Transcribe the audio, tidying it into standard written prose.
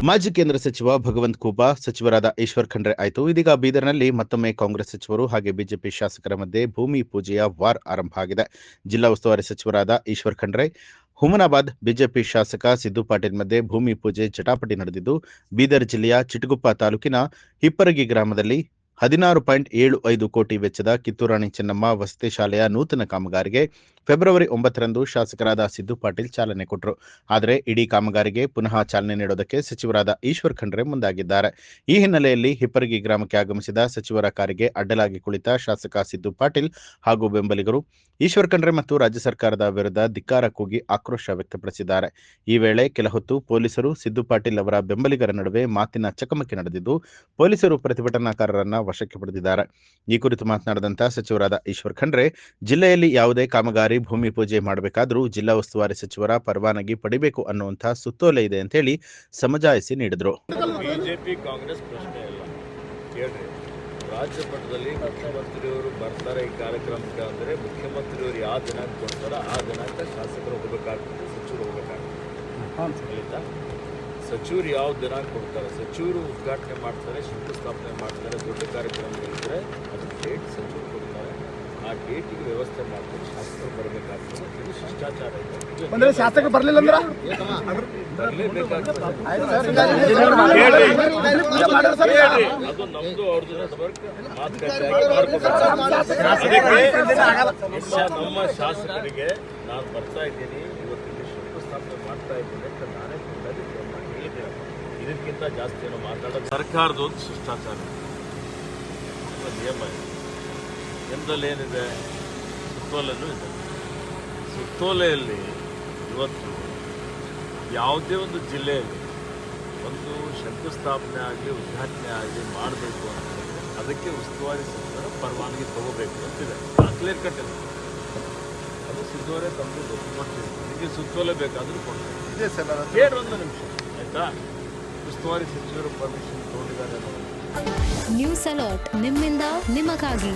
ಮಾಜಿ ಕೇಂದ್ರ ಸಚಿವ ಭಗವಂತ್ ಖೂಬಾ ಸಚಿವರಾದ ಈಶ್ವರ್ ಖಂಡ್ರೆ ಆಯಿತು. ಇದೀಗ ಬೀದರ್ನಲ್ಲಿ ಮತ್ತೊಮ್ಮೆ ಕಾಂಗ್ರೆಸ್ ಸಚಿವರು ಹಾಗೆ ಬಿಜೆಪಿ ಶಾಸಕರ ಮಧ್ಯೆ ಭೂಮಿ ಪೂಜೆಯ ವಾರ್ ಆರಂಭ ಆಗಿದೆ. ಜಿಲ್ಲಾ ಉಸ್ತುವಾರಿ ಸಚಿವರಾದ ಈಶ್ವರ್ ಖಂಡ್ರೆ, ಹುಮನಾಬಾದ್ ಬಿಜೆಪಿ ಶಾಸಕ ಸಿದ್ದು ಪಾಟೀಲ್ ಮಧ್ಯೆ ಭೂಮಿ ಪೂಜೆ ಜಟಾಪಟಿ ನಡೆದಿದ್ದು, ಬೀದರ್ ಜಿಲ್ಲೆಯ ಚಿಟಗುಪ್ಪ ತಾಲೂಕಿನ ಹಿಪ್ಪರಗಿ ಗ್ರಾಮದಲ್ಲಿ 16.75 ಕೋಟಿ ವೆಚ್ಚದ ಕಿತ್ತೂರಾಣಿ ಚೆನ್ನಮ್ಮ ವಸತಿ ಶಾಲೆಯ ನೂತನ ಕಾಮಗಾರಿಗೆ ಫೆಬ್ರವರಿ 9ರಂದು ಶಾಸಕರಾದ ಸಿದ್ದು ಪಾಟೀಲ್ ಚಾಲನೆ ಕೊಟ್ಟರು. ಆದರೆ ಇಡೀ ಕಾಮಗಾರಿಗೆ ಪುನಃ ಚಾಲನೆ ನೀಡೋದಕ್ಕೆ ಸಚಿವರಾದ ಈಶ್ವರ್ ಖಂಡ್ರೆ ಮುಂದಾಗಿದ್ದಾರೆ. ಈ ಹಿನ್ನೆಲೆಯಲ್ಲಿ ಹಿಪ್ಪರಗಿ ಗ್ರಾಮಕ್ಕೆ ಆಗಮಿಸಿದ ಸಚಿವರ ಕಾರಿಗೆ ಅಡ್ಡಲಾಗಿ ಕುಳಿತ ಶಾಸಕ ಸಿದ್ದು ಪಾಟೀಲ್ ಹಾಗೂ ಬೆಂಬಲಿಗರು ಈಶ್ವರ್ ಖಂಡ್ರೆ ಮತ್ತು ರಾಜ್ಯ ಸರ್ಕಾರದ ವಿರುದ್ಧ ಧಿಕ್ಕಾರ ಕೂಗಿ ಆಕ್ರೋಶ ವ್ಯಕ್ತಪಡಿಸಿದ್ದಾರೆ. ಈ ವೇಳೆ ಕೆಲ ಹೊತ್ತು ಪೊಲೀಸರು ಸಿದ್ದು ಪಾಟೀಲ್ ಅವರ ಬೆಂಬಲಿಗರ ನಡುವೆ ಮಾತಿನ ಚಕಮಕಿ ನಡೆದಿದ್ದು, ಪೊಲೀಸರು ಪ್ರತಿಭಟನಾಕಾರರನ್ನ ವಶಕ್ಕೆ ಪಡೆದಿದ್ದಾರೆ. ಈ ಕುರಿತು ಮಾತನಾಡಿದಂಥ ಸಚಿವರಾದ ಈಶ್ವರ್ ಖಂಡ್ರೆ, ಜಿಲ್ಲೆಯಲ್ಲಿ ಯಾವುದೇ ಕಾಮಗಾರಿ ಭೂಮಿ ಪೂಜೆ ಮಾಡಬೇಕಾದ್ರೂ ಜಿಲ್ಲಾ ಉಸ್ತುವಾರಿ ಸಚಿವರ ಪರವಾನಗಿ ಪಡಿಬೇಕು ಅನ್ನುವಂಥ ಸುತ್ತೋಲೆ ಇದೆ ಅಂತ ಹೇಳಿ ಸಮಜಾಯಿಸಿ ನೀಡಿದರು. ಬಿಜೆಪಿ ಕಾಂಗ್ರೆಸ್ ಪ್ರಶ್ನೆ ಇಲ್ಲ, ಕೇಳ್ರಿ. ರಾಜ್ಯ ಮಟ್ಟದಲ್ಲಿ ಮುಖ್ಯಮಂತ್ರಿಯವರು ಬರ್ತಾರೆ ಈ ಕಾರ್ಯಕ್ರಮಕ್ಕೆ ಅಂದರೆ ಮುಖ್ಯಮಂತ್ರಿಯವರು ಯಾವ ದಿನಾಂಕ ಕೊಡ್ತಾರೋ ಆ ದಿನಾಂಕ ಶಾಸಕರು ಹೋಗಬೇಕಾಗ್ತದೆ, ಸಚಿವರು ಹೋಗಬೇಕಾಗ್ತದೆ. ಸಚಿವರು ಯಾವ ದಿನಾಂಕ ಕೊಡ್ತಾರೆ, ಸಚಿವರು ಉದ್ಘಾಟನೆ ಮಾಡ್ತಾರೆ, ಶಂಕುಸ್ಥಾಪನೆ ಮಾಡ್ತಾರೆ, ದೊಡ್ಡ ಕಾರ್ಯಕ್ರಮಗಳಿದ್ರೆ ಅದು ಡೇಟ್ ಸಚಿವರು ಕೊಡ್ತಾರೆ. ಆ ಡೇಟಿಗೆ ವ್ಯವಸ್ಥೆ ಮಾಡ್ತಾರೆ, ಶಾಸಕರು ಬರಬೇಕಾಗ್ತದೆ. ಇದು ಶಿಷ್ಟಾಚಾರ ಇದೆ. ಶಾಸಕರು ಬರಲಿಲ್ಲ ಅಂದ್ರೆ ಬರಲೇಬೇಕಾಗ್ತದೆ. ಅದು ನಮ್ದು ಅವ್ರದ್ದು ನೆಟ್ವರ್ಕ್ ನಮ್ಮ ಶಾಸಕರಿಗೆ ನಾನು ಬರ್ತಾ ಇದ್ದೀನಿ, ಇವತ್ತಿಗೆ ಶಂಕುಸ್ಥಾಪನೆ ಮಾಡ್ತಾ ಇದ್ದೀನಿ ಅಂತ ನಾನೇ ಹೇಳಿದ್ದೇನೆ. ಇದಕ್ಕಿಂತ ಜಾಸ್ತಿ ಏನೋ ಮಾತಾಡೋದು ಸರ್ಕಾರದ ಒಂದು ಶಿಷ್ಟಾಚಾರ ನಿಯಮ ಇದೆ. ಎಂದಲ್ಲೇನಿದೆ, ಸುತ್ತೋಲೆಯಲ್ಲೂ ಇದೆ. ಸುತ್ತೋಲೆಯಲ್ಲಿ ಇವತ್ತು ಯಾವುದೇ ಒಂದು ಜಿಲ್ಲೆಯಲ್ಲಿ ಒಂದು ಶಂಕುಸ್ಥಾಪನೆ ಆಗಲಿ ಉದ್ಘಾಟನೆ ಆಗಲಿ ಮಾಡಬೇಕು ಅಂತಂದರೆ ಅದಕ್ಕೆ ಉಸ್ತುವಾರಿ ಸಚಿವರ ಪರವಾನಗಿ ತಗೋಬೇಕು ಅಂತಿದೆ. ಕ್ಲಿಯರ್ ಕಟ್ ಇದೆ. ಅದು ಸಿದ್ದುವರೇ ತಂದು ಕೊಡ್ತೀವಿ. ನಿಮಗೆ ಸುತ್ತೋಲೆ ಬೇಕಾದರೂ ಕೊಡ್ತಾರೆ. ಕೇಳಿ ಒಂದು ನಿಮಿಷ ಆಯ್ತಾ. ಉಸ್ತುವಾರಿ ಸಚಿವರು ಪರ್ಮಿಷನ್ ತಗೊಂಡಿದ್ದಾರೆ. ನ್ಯೂಸ್ ಅಲರ್ಟ್, ನಿಮ್ಮಿಂದ ನಿಮಗಾಗಿ.